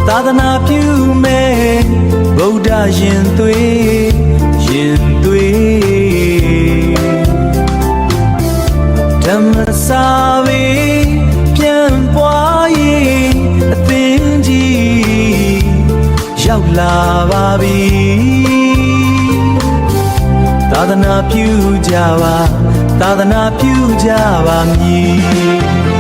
သာသနာပြုမယ်ဗုဒ္ဓရင်သွေးဓမ္မစာပေပြန်ပွားရေးအသင်းကြီးရောက်လာပါပြီသာသနာပြုကြပါသာသနာပြုကြပါမည်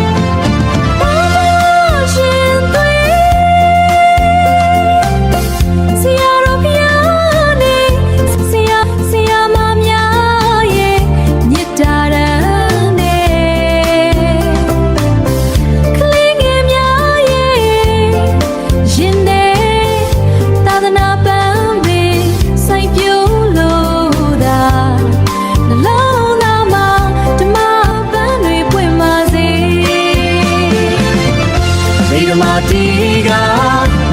ဒီက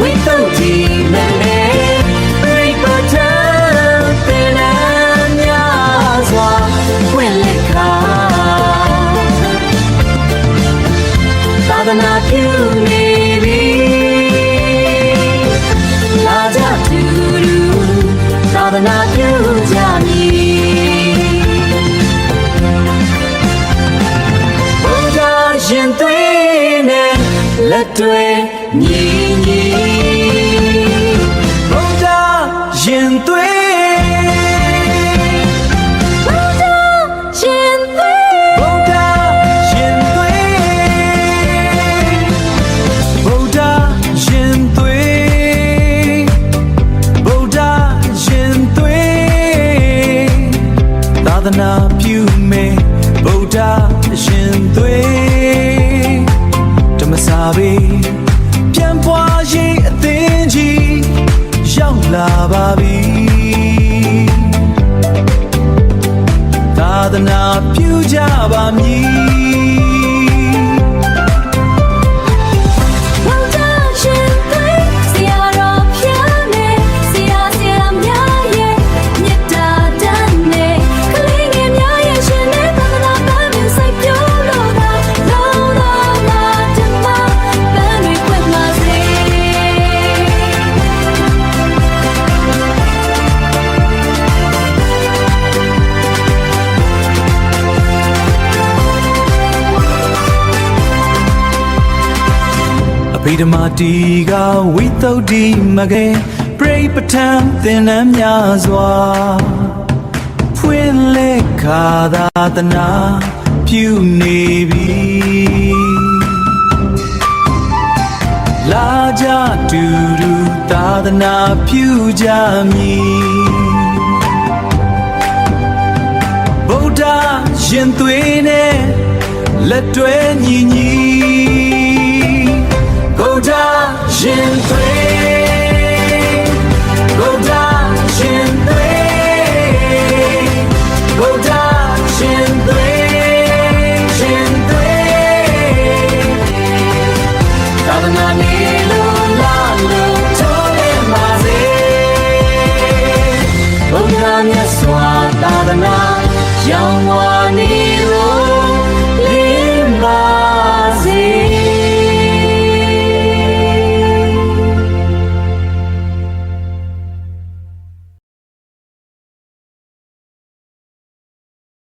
ဝိသုဒ္ဓိလည်းပြိပထံသင်္နန်းများစွာပွင့်လက်ခါသာသနာပြုနေပြီလာကြတူတူသာသနာပြုကြမည်ဘုရားရှင်သွေးနဲ့လက်တွေညီညီဗုဒ္ဓရင်သွေးဗုဒ္ဓရင်သွေးဗုဒ္ဓရင်သွေးဗုဒ္ဓရင်သွေးဗုဒ္ဓရင်သွေးသာသနာပြုမယ်ဗုဒ္ဓရင်သွေးဓမ္မစာပေပြန်ပွားရေးအသင်းကြီးရောက်လာပါပြီသာသနာပြုကြပါမည်ဗိဓမာတီကဝိသုဒ္ဓိမကဲပြိပထံသင်္နန်းများစွာဖွင့်လက်ခါသာသနာပြုနေပြီလာကြတူတူသာသနာပြုကြမည်ဗုဒ္ဓရင်သွေးနဲ့လက်တွဲညီညီဗုဒ္ဓရင်သွေး